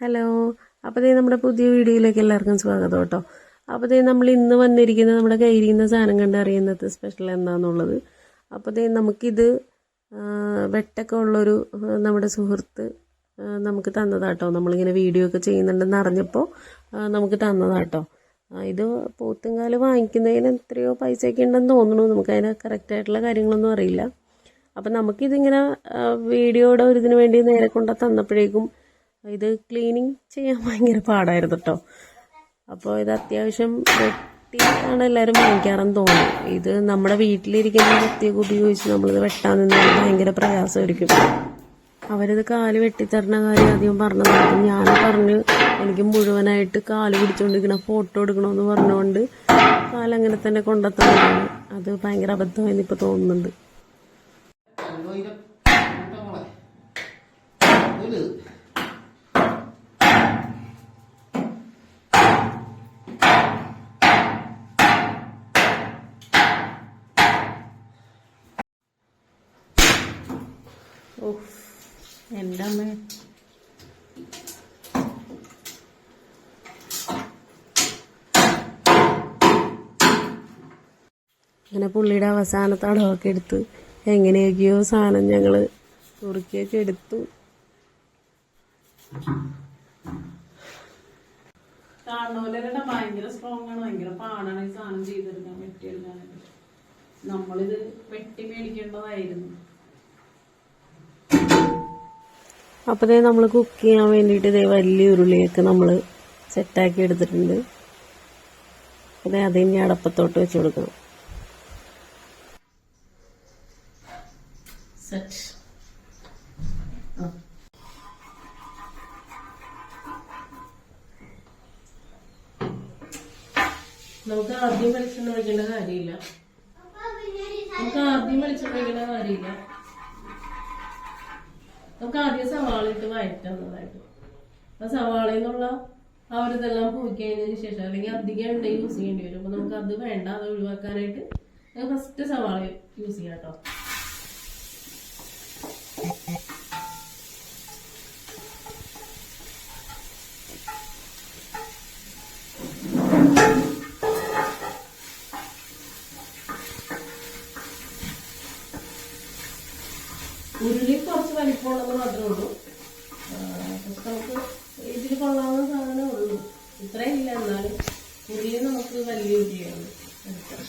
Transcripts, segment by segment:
Hello. അപ്പോൾ നമ്മുടെ പുതിയ വീഡിയോയിലേക്ക് എല്ലാവർക്കും സ്വാഗതം കേട്ടോ. അപ്പോൾ നമ്മൾ ഇന്ന് വന്നിരിക്കുന്നത് നമ്മുടെ കയ്യിരിക്കുന്ന സാധനം കണ്ടറിയുന്നത് സ്പെഷ്യൽ എന്താണെന്നുള്ളത്. അപ്പോൾ നമുക്കിത് വെട്ടൊക്കെ ഉള്ളൊരു നമ്മുടെ സുഹൃത്ത് നമുക്ക് തന്നതാട്ടോ. നമ്മളിങ്ങനെ വീഡിയോ ഒക്കെ ചെയ്യുന്നുണ്ടെന്ന് അറിഞ്ഞപ്പോൾ നമുക്ക് തന്നതാട്ടോ. ഇത് പോത്തുംകാല് വാങ്ങിക്കുന്നതിന് എത്രയോ പൈസയൊക്കെ ഉണ്ടെന്ന് തോന്നുന്നു. നമുക്കതിന് കറക്റ്റായിട്ടുള്ള കാര്യങ്ങളൊന്നും അറിയില്ല. അപ്പം നമുക്കിതിങ്ങനെ വീഡിയോയുടെ ഒരു ഇതിന് വേണ്ടി നേരെ കൊണ്ട തന്നപ്പോഴേക്കും ഇത് ക്ലീനിങ് ചെയ്യാൻ ഭയങ്കര പാടായിരുന്നു കേട്ടോ. അപ്പോൾ ഇത് അത്യാവശ്യം വെട്ടിയാണ് എല്ലാവരും വാങ്ങിക്കാറെന്ന് തോന്നുന്നു. ഇത് നമ്മുടെ വീട്ടിലിരിക്കുന്ന കത്തിയൊക്കെ ഉപയോഗിച്ച് നമ്മളിത് വെട്ടാൻ നിന്നാൽ ഭയങ്കര പ്രയാസമായിരിക്കും. അവരിത് കാല് വെട്ടിത്തരണ കാര്യം ആദ്യം പറഞ്ഞതാണ്. ഞാൻ പറഞ്ഞു എനിക്ക് മുഴുവനായിട്ട് കാല് പിടിച്ചുകൊണ്ടിരിക്കണ ഫോട്ടോ എടുക്കണമെന്ന് പറഞ്ഞുകൊണ്ട് കാലങ്ങനെ തന്നെ കൊണ്ടെത്തുന്നതാണ്. അത് ഭയങ്കര അബദ്ധമായെന്ന് ഇപ്പോൾ തോന്നുന്നുണ്ട്. എൻ്റെ അമ്മ അങ്ങനെ പുള്ളിയുടെ അവസാനത്തെ അടവൊക്കെ എടുത്ത് എങ്ങനെയൊക്കെയോ സാധനം ഞങ്ങൾ കുറുക്കിയൊക്കെ എടുത്തു. കാണുന്നവരുടെ ഭയങ്കര സ്ട്രോങ് ആണ്, ഭയങ്കര പാടാണ് ഈ സാധനം ചെയ്തെടുക്കാൻ, വെട്ടിയെടുക്കാനായിട്ട്. നമ്മളിത് വെട്ടി മേടിക്കേണ്ടതായിരുന്നു. അപ്പോൾ നമ്മൾ കുക്ക് ചെയ്യാൻ വേണ്ടിയിട്ട് വലിയ ഉരുളിയൊക്കെ നമ്മൾ സെറ്റാക്കി എടുത്തിട്ടുണ്ട്. അത് ഇനി അടപ്പത്തോട്ട് വെച്ച് കൊടുക്കണം. സെറ്റ്. നമുക്ക് ആദ്യം വെളിച്ചെണ്ണ ഒഴിക്കേണ്ട കാര്യമില്ല. നമുക്ക് ആദ്യം സവാള ഇട്ട് വഴറ്റുന്നതായിട്ട്. ആ സവാളയിൽ നിന്നുള്ള ആ ഒരു ഇതെല്ലാം പോയി കഴിഞ്ഞതിന് ശേഷം, അല്ലെങ്കിൽ അധികം എണ്ണ യൂസ് ചെയ്യേണ്ടി വരും. അപ്പൊ നമുക്ക് അത് വേണ്ട, അത് ഒഴിവാക്കാനായിട്ട് ഫസ്റ്റ് സവാള യൂസ് ചെയ്യാം കേട്ടോ. ഉരുളി കുറച്ച് വലിപ്പമുണ്ടെന്ന് മാത്രമേ ഉള്ളൂ. നമുക്ക് ഇതിൽ കൊള്ളാവുന്ന സാധനമേ ഉള്ളൂ. ഇത്രയും ഇല്ല, എന്നാലും ഉരുളി നമുക്ക് വലിയ ഉരുളിയാണ് എടുക്കാം.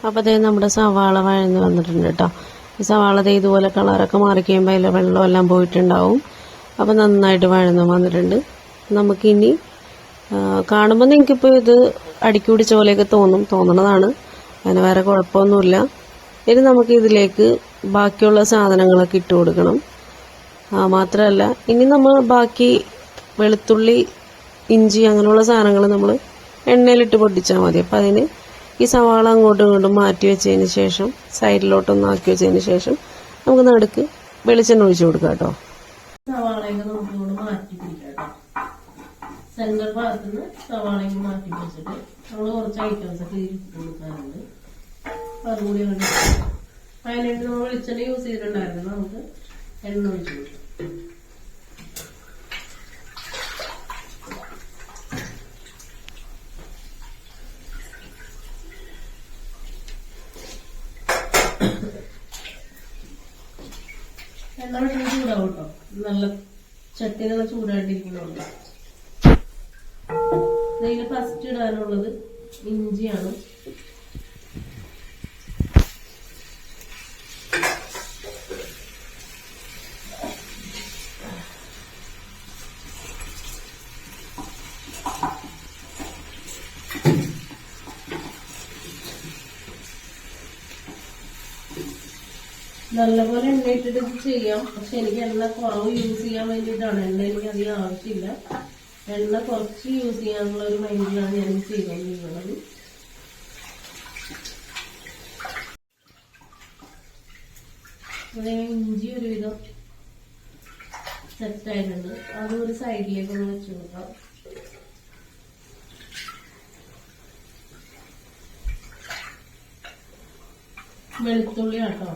അപ്പോൾ നമ്മുടെ സവാള വഴന്ന് വന്നിട്ടുണ്ട് കേട്ടോ. ഈ സവാള ഇതുപോലെ കളറൊക്കെ മാറി കഴിയുമ്പോൾ അതിലെ വെള്ളമെല്ലാം പോയിട്ടുണ്ടാവും. അപ്പോൾ നന്നായിട്ട് വഴന്ന് വന്നിട്ടുണ്ട്. നമുക്കിനി കാണുമ്പോൾ നിങ്ങൾക്കിപ്പോൾ ഇത് അടുക്കി പിടിച്ച പോലെയൊക്കെ തോന്നണതാണ്. അതിന് വേറെ കുഴപ്പമൊന്നുമില്ല. ഇനി നമുക്ക് ഇതിലേക്ക് ബാക്കിയുള്ള സാധനങ്ങളൊക്കെ ഇട്ട് കൊടുക്കണം. മാത്രമല്ല ഇനി നമ്മൾ ബാക്കി വെളുത്തുള്ളി, ഇഞ്ചി അങ്ങനെയുള്ള സാധനങ്ങൾ നമ്മൾ എണ്ണയിലിട്ട് പൊട്ടിച്ചാൽ മതി. അപ്പം അതിന് ഈ സവാള അങ്ങോട്ടും ഇങ്ങോട്ടും മാറ്റി വെച്ചതിന് ശേഷം സൈഡിലോട്ടൊന്ന് ആക്കി വെച്ചതിന് ശേഷം നമുക്ക് നടുക്ക് വെളിച്ചെണ്ണ ഒഴിച്ചു കൊടുക്കാം കേട്ടോ. സവാളയൊക്കെ നമുക്കിങ്ങോട്ട് മാറ്റി പിടിക്കാം. സെന്റർ ഭാഗത്ത് നിന്ന് സവാളയൊക്കെ മാറ്റി വെച്ചിട്ട് നമ്മൾ കുറച്ച് ഐറ്റംസ് ഒക്കെ ഇട്ട് കൊടുക്കാറുണ്ട്. അതുകൂടി അതിനായിട്ട് നമ്മൾ വെളിച്ചെണ്ണ യൂസ് ചെയ്തിട്ടുണ്ടായിരുന്നു. നമുക്ക് എണ്ണ ഒഴിച്ചു കൊടുക്കാം. എണ്ണ പെട്ടെന്ന് ചൂടാവും കേട്ടോ. നല്ല ചട്ടി നല്ല ചൂടായിട്ടിരിക്കുന്നുണ്ട്. ഇതിൽ ഫസ്റ്റ് ഇടാനുള്ളത് ഇഞ്ചിയാണ്. നല്ലപോലെ എണ്ണ ഇട്ടിട്ട് ചെയ്യാം. പക്ഷെ എനിക്ക് എണ്ണ കുറവ് യൂസ് ചെയ്യാൻ വേണ്ടിയിട്ടാണ്. എണ്ണ എനിക്ക് അധികം ആവശ്യമില്ല. എണ്ണ കുറച്ച് യൂസ് ചെയ്യാനുള്ള ഒരു മൈൻഡിലാണ് ഞാൻ ചെയ്തുകൊണ്ടിരിക്കുന്നത്. ഇഞ്ചി ഒരുവിധം സെറ്റായിട്ടുണ്ട്. അത് ഒരു സൈഡിലേക്ക് ഒന്ന് വെച്ച് കൊടുക്കാം. വെളുത്തുള്ളി കേട്ടോ,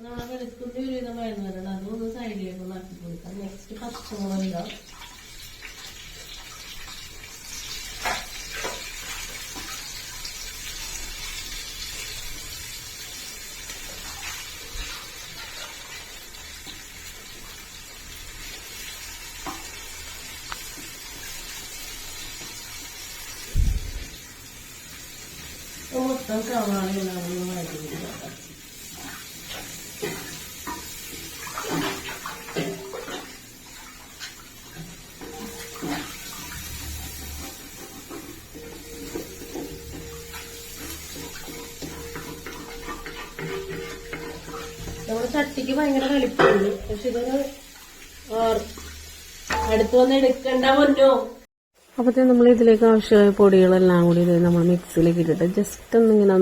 നമ്മളെ വെളുത്തുള്ളി ഒരുവിധം വരുന്നുണ്ട്. അതൊന്ന് സൈഡിലേക്ക് ഒന്ന് ആക്കി കൊടുക്കാം. നെക്സ്റ്റ് പച്ചമുളക് ഇടാം. മൊത്തം സവാള ഉണ്ടാകുന്ന വഴറ്റി കൊടുക്കാം. നമ്മുടെ ചട്ടിക്ക് ഭയങ്കര വലിപ്പമുണ്ട്. പക്ഷെ ഇതൊരു അടുത്ത് വന്ന് എടുക്കണ്ട പൊന്നോ. അപ്പോഴത്തേ നമ്മൾ ഇതിലേക്ക് ആവശ്യമായ പൊടികളെല്ലാം കൂടി ഇത് നമ്മൾ മിക്സിയിലേക്ക് ഇട്ടിട്ട് ജസ്റ്റ് ഒന്നിങ്ങനെ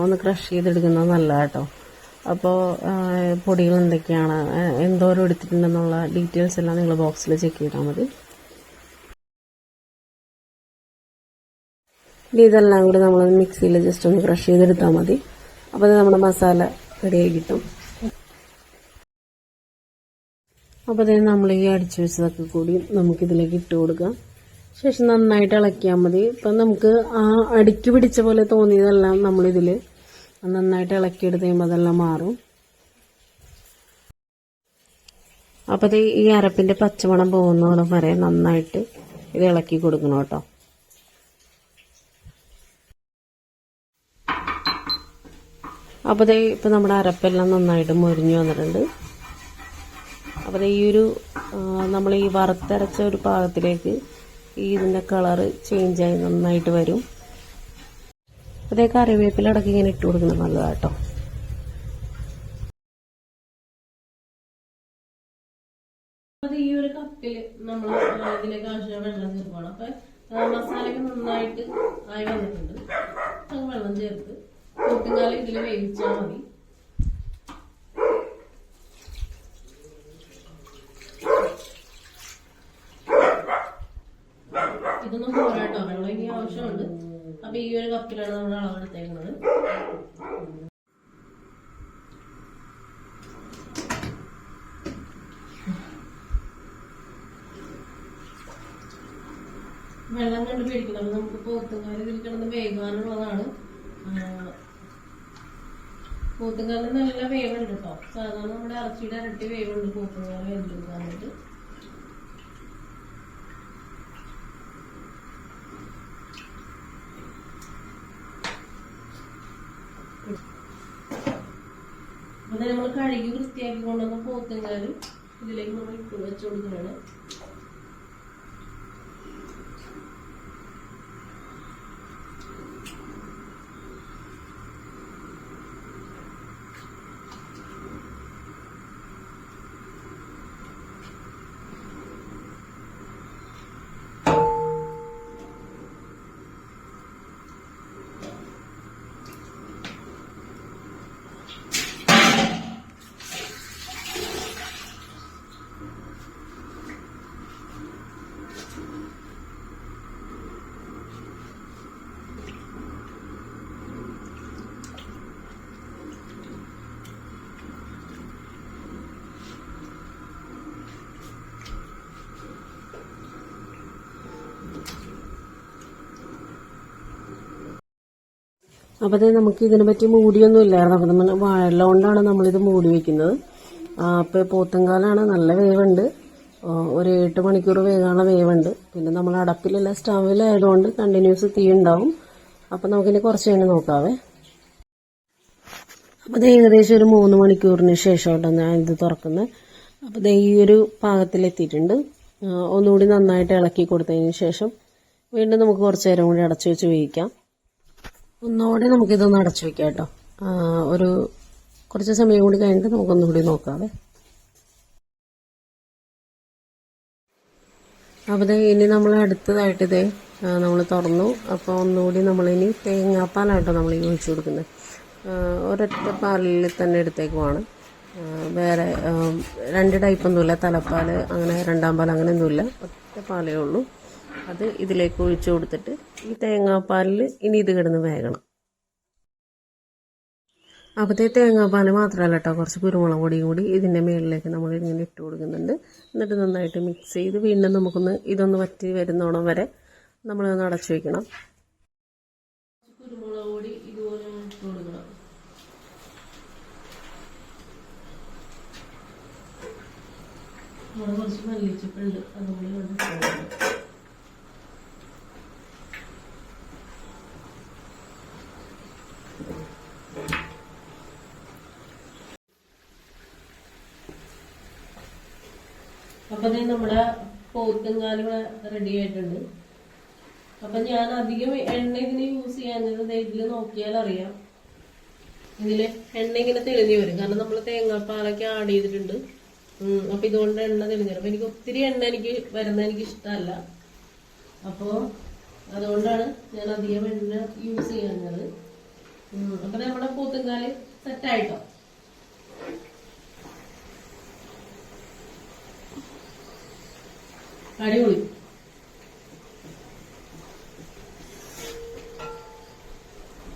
ഒന്ന് ക്രഷ് ചെയ്തെടുക്കുന്നത് നല്ല കേട്ടോ. അപ്പോൾ പൊടികൾ എന്തൊക്കെയാണ്, എന്തോരം എടുത്തിട്ടുണ്ടെന്നുള്ള ഡീറ്റെയിൽസ് എല്ലാം നിങ്ങൾ ബോക്സിൽ ചെക്ക് ചെയ്താൽ മതി. ഇതെല്ലാം കൂടി നമ്മൾ മിക്സിയിൽ ജസ്റ്റ് ഒന്ന് ക്രഷ് ചെയ്തെടുത്താൽ മതി. അപ്പോൾ നമ്മുടെ മസാല റെഡിയായി കിട്ടും. അപ്പോൾ നമ്മൾ ഈ അടിച്ചു വെച്ചതൊക്കെ കൂടി നമുക്കിതിലേക്ക് ഇട്ട് കൊടുക്കാം. ശേഷം നന്നായിട്ട് ഇളക്കിയാൽ മതി. ഇപ്പം നമുക്ക് ആ അടിക്ക് പിടിച്ച പോലെ തോന്നിയതെല്ലാം നമ്മളിതിൽ നന്നായിട്ട് ഇളക്കിയെടുത്ത് കഴിയുമ്പോൾ അതെല്ലാം മാറും. അപ്പോൾ ഈ അരപ്പിൻ്റെ പച്ചമണം പോകുന്നോളം വരെ നന്നായിട്ട് ഇത് ഇളക്കി കൊടുക്കണം കേട്ടോ. അപ്പോൾ ഇപ്പം നമ്മുടെ അരപ്പെല്ലാം നന്നായിട്ട് മൊരിഞ്ഞു വന്നിട്ടുണ്ട്. അപ്പോൾ ഈ ഒരു നമ്മൾ ഈ വറുത്തരച്ച ഒരു പാകത്തിലേക്ക് ഇതിൻ്റെ കളറ് ചേഞ്ചായി നന്നായിട്ട് വരും. അതേ കറിവേപ്പില അടക്കം ഇങ്ങനെ ഇട്ട് കൊടുക്കുന്നത് നല്ലതാട്ടോ. അത് ഈ ഒരു കപ്പിൽ നമ്മൾ ഇതിലേക്ക് ആവശ്യമായ വെള്ളം ചേർക്കണം. അപ്പൊ മസാലയൊക്കെ നന്നായിട്ട് ആയി വന്നിട്ടുണ്ട്. വെള്ളം ചേർത്ത് കൂട്ടുകാലം ഇതിൽ വേവിച്ചാൽ മതി. ഇതൊന്നും പോരാട്ടോ, വെള്ളം ഇനി ആവശ്യമുണ്ട്. അപ്പൊ ഈ ഒരു കപ്പിലാണ് നമ്മൾ അളവെടുത്തേക്കുന്നത്. വെള്ളം കണ്ട് പേടിക്കണം. നമുക്ക് പോത്തുകാല് ഇതിൽ കിടന്ന് വേകാനുള്ളതാണ്. പോത്തുകാലിന് നല്ല വേവുണ്ട് കേട്ടോ. സാധാരണ നമ്മുടെ ഇറച്ചിയുടെ ഇരട്ടി വേവുണ്ട് പോത്തുകാല് വെന്തെടുക്കാനായിട്ട്. അപ്പൊ നമ്മൾ കഴുകി വൃത്തിയാക്കി കൊണ്ടുവന്ന പോത്തുകാലും ഇതിലേക്ക് നമ്മൾ ഇട്ട് വെച്ചു കൊടുക്കുകയാണ്. അപ്പോൾ നമുക്ക് ഇതിനെ പറ്റി മൂടിയൊന്നും ഇല്ലായിരുന്നു. അപ്പോൾ നമ്മൾ വെള്ളം കൊണ്ടാണ് നമ്മളിത് മൂടി വെക്കുന്നത്. അപ്പോൾ പോത്തുംകാലാണ്, നല്ല വേവുണ്ട്. ഒരു 8 മണിക്കൂർ വേകാനുള്ള വേവുണ്ട്. പിന്നെ നമ്മൾ അടപ്പിലല്ല സ്റ്റവിലായതുകൊണ്ട് കണ്ടിന്യൂസ് തീ ഉണ്ടാവും. അപ്പം നമുക്കിനി കുറച്ച് കഴിഞ്ഞ് നോക്കാവേ. അപ്പോൾ ഇത് ഏകദേശം ഒരു 3 മണിക്കൂറിന് ശേഷമായിട്ടോ ഞാൻ ഇത് തുറക്കുന്നത്. അപ്പോൾ ഇത് ഈ ഒരു പാകത്തിലെത്തിയിട്ടുണ്ട്. ഒന്നുകൂടി നന്നായിട്ട് ഇളക്കി കൊടുത്തതിന് ശേഷം വീണ്ടും നമുക്ക് കുറച്ച് നേരം കൂടി അടച്ചു വെച്ച് വേവിക്കാം. ഒന്നുകൂടി നമുക്കിതൊന്ന് അടച്ചു വെക്കാം കേട്ടോ. ഒരു കുറച്ച് സമയം കൂടി കഴിഞ്ഞിട്ട് നമുക്കൊന്നുകൂടി നോക്കാവേ. അപ്പോൾ ഇനി നമ്മൾ അടുത്തതായിട്ട് നമ്മൾ തുറന്നു. അപ്പോൾ ഒന്നുകൂടി നമ്മളിനി തേങ്ങാപ്പാലാട്ടോ നമ്മൾ ഈ ഒഴിച്ചു കൊടുക്കുന്നത്. ഒരൊറ്റ പാലിൽ തന്നെ എടുത്തേക്കുവാണ്. വേറെ 2 ടൈപ്പൊന്നുമില്ല, തലപ്പാൽ അങ്ങനെ 2ാം പാൽ അങ്ങനെയൊന്നുമില്ല, ഒറ്റ പാലേ ഉള്ളൂ. അത് ഇതിലേക്ക് ഒഴിച്ചു കൊടുത്തിട്ട് ഈ തേങ്ങാപ്പാലിൽ ഇനി ഇത് കിടന്ന് വേകണം. അപ്പോഴത്തെ തേങ്ങാപ്പാൽ മാത്രമല്ല കേട്ടോ, കുറച്ച് കുരുമുളക് പൊടിയും കൂടി ഇതിൻ്റെ മുകളിലേക്ക് നമ്മൾ ഇങ്ങനെ ഇട്ട് കൊടുക്കുന്നുണ്ട്. എന്നിട്ട് നന്നായിട്ട് മിക്സ് ചെയ്ത് വീണ്ടും നമുക്കൊന്ന് ഇതൊന്ന് വറ്റി വരുന്നോണം വരെ നമ്മളൊന്ന് അടച്ചു വയ്ക്കണം. കുരുമുളക് പൊടി ഇതുപോലെ ഇട്ട് കൊടുക്കണം. അവിടെ കുറച്ച് മല്ലിച്ചപ്പുണ്ട്, അതുപോലെ കൊടുക്കണം. അപ്പം നമ്മുടെ പോത്തുംകാല് ഇവിടെ റെഡി ആയിട്ടുണ്ട്. അപ്പം ഞാൻ അധികം എണ്ണ ഇതിന് യൂസ് ചെയ്യാഞ്ഞത് ഇതിൽ നോക്കിയാൽ അറിയാം. ഇതിൽ എണ്ണ ഇങ്ങനെ തെളിഞ്ഞു വരും, കാരണം നമ്മൾ തേങ്ങാപ്പാലൊക്കെ ആഡ് ചെയ്തിട്ടുണ്ട്. അപ്പം ഇതുകൊണ്ട് എണ്ണ തെളിഞ്ഞു വരും. അപ്പം എനിക്ക് ഒത്തിരി എണ്ണ വരുന്നത് എനിക്ക് ഇഷ്ടമല്ല. അപ്പോൾ അതുകൊണ്ടാണ് ഞാൻ അധികം എണ്ണ യൂസ് ചെയ്യാഞ്ഞത്. അപ്പം നമ്മുടെ പോത്തുംകാല് സെറ്റായിട്ടോ. അടിപൊളി.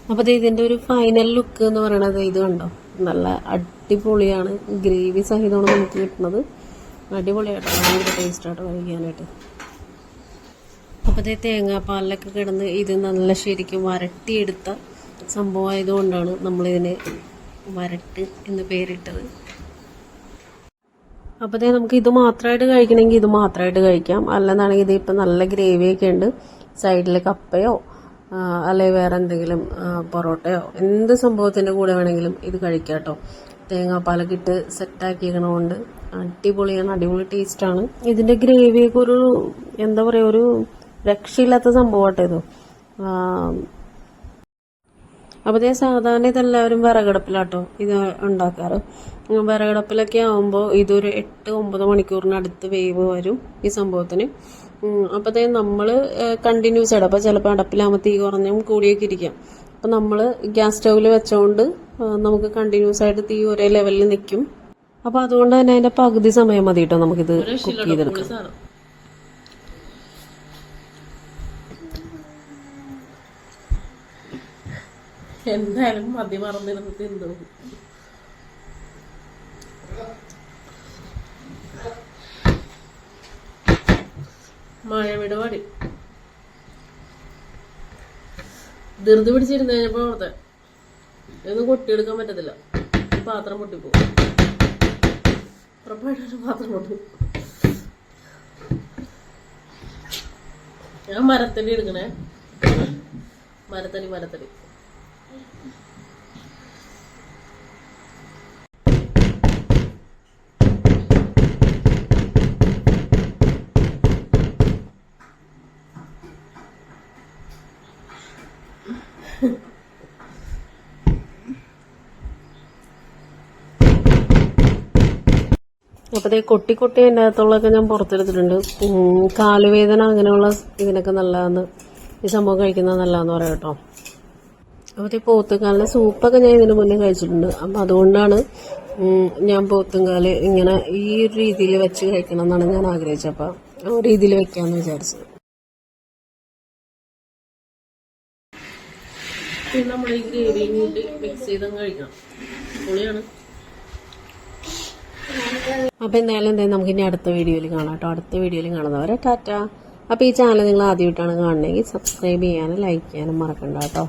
അപ്പോൾ ഇതിൻ്റെ ഒരു ഫൈനൽ ലുക്ക് എന്ന് പറയണത് ഇത് കണ്ടോ, നല്ല അടിപൊളിയാണ്. ഗ്രേവി സഹിതമാണ് നമുക്ക് കിട്ടുന്നത്. അടിപൊളിയായിട്ട് ഭയങ്കര ടേസ്റ്റായിട്ട് കഴിക്കാനായിട്ട്. അപ്പോൾ തേങ്ങാപ്പാലിലൊക്കെ കിടന്ന് ഇത് നല്ല ശരിക്കും വരട്ടിയെടുത്ത സംഭവമായതുകൊണ്ടാണ് നമ്മളിതിന് വരട്ട് എന്ന് പേരിട്ടത്. അപ്പോൾ നമുക്ക് ഇത് മാത്രമായിട്ട് കഴിക്കണമെങ്കിൽ ഇത് മാത്രമായിട്ട് കഴിക്കാം. അല്ലെന്നാണെങ്കിൽ ഇത് ഇപ്പം നല്ല ഗ്രേവിയൊക്കെ ഉണ്ട്. സൈഡിൽ കപ്പയോ അല്ലെങ്കിൽ വേറെ എന്തെങ്കിലും പൊറോട്ടയോ എന്ത് സംഭവത്തിൻ്റെ കൂടെ വേണമെങ്കിലും ഇത് കഴിക്കാം കേട്ടോ. തേങ്ങാപ്പാലൊക്കെ ഇട്ട് സെറ്റാക്കിയിരിക്കണതുകൊണ്ട് അടിപൊളിയാണ്, അടിപൊളി ടേസ്റ്റാണ്. ഇതിൻ്റെ ഗ്രേവിയൊക്കെ ഒരു എന്താ പറയുക, ഒരു രക്ഷയില്ലാത്ത സംഭവമാട്ടോ ഇത്. അപ്പോൾ സാധാരണ ഇതെല്ലാവരും വിറകടുപ്പിലാട്ടോ ഇത് ഉണ്ടാക്കാറ്. വിറകടുപ്പിലൊക്കെ ആകുമ്പോൾ ഇതൊരു 8-9 മണിക്കൂറിനടുത്ത് വേവ് വരും ഈ സംഭവത്തിന്. അപ്പോൾ നമ്മൾ കണ്ടിന്യൂസ് ആയിട്ട്, അപ്പോൾ ചിലപ്പോൾ അടുപ്പിലാകുമ്പോൾ തീ കുറഞ്ഞും കൂടിയൊക്കെ ഇരിക്കാം. അപ്പോൾ നമ്മൾ ഗ്യാസ് സ്റ്റൗവിൽ വെച്ചോണ്ട് നമുക്ക് കണ്ടിന്യൂസ് ആയിട്ട് തീ ഒരേ ലെവലിൽ നിൽക്കും. അപ്പോൾ അതുകൊണ്ട് തന്നെ അതിൻ്റെ പകുതി സമയം മതി കേട്ടോ നമുക്കിത് കുക്ക് ചെയ്തെടുക്കാം. എന്തായാലും മതി മറന്നിരുന്ന് തിന്നു. മഴവിടെ പാടി ധൃതി പിടിച്ചിരുന്ന് കഴിഞ്ഞപ്പോ അവിടുത്തെ ഇതൊന്നും കൊട്ടിയെടുക്കാൻ പറ്റത്തില്ല. പാത്രം പൊട്ടിപ്പോവും. ഉറപ്പായിട്ടൊരു പാത്രം പൊട്ടും. ഞാൻ മരത്തടി എടുക്കണേ, മരത്തടി. അപ്പോൾ കൊട്ടി അതിൻ്റെ അകത്തുള്ളതൊക്കെ ഞാൻ പുറത്തെടുത്തിട്ടുണ്ട്. കാലുവേദന അങ്ങനെയുള്ള ഇതിനൊക്കെ നല്ലതെന്ന്, ഈ സംഭവം കഴിക്കുന്നത് നല്ലതെന്ന് പറയാം കേട്ടോ. അപ്പോൾ പോത്തുംകാലിൻ്റെ സൂപ്പൊക്കെ ഞാൻ ഇതിന് മുന്നേ കഴിച്ചിട്ടുണ്ട്. അപ്പം അതുകൊണ്ടാണ് ഞാൻ പോത്തുംകാല് ഇങ്ങനെ ഈ ഒരു രീതിയിൽ വെച്ച് കഴിക്കണം എന്നാണ് ഞാൻ ആഗ്രഹിച്ചത്. അപ്പം ആ രീതിയിൽ വെക്കാമെന്ന് വിചാരിച്ചത്. പിന്നെ നമ്മൾ ഈ ഗ്രേവിയും കൂട്ടി മിക്സ് ചെയ്ത് കഴിക്കണം. പൊളിയാണ്. അപ്പോൾ എന്തായാലും നമുക്ക് ഇനി അടുത്ത വീഡിയോയിൽ കാണാം കേട്ടോ. അടുത്ത വീഡിയോയിൽ കാണുന്നവരെ ടാറ്റ. അപ്പോൾ ഈ ചാനൽ നിങ്ങൾ ആദ്യമായിട്ടാണ് കാണണമെങ്കിൽ സബ്സ്ക്രൈബ് ചെയ്യാനും ലൈക്ക് ചെയ്യാനും മറക്കണ്ട കേട്ടോ.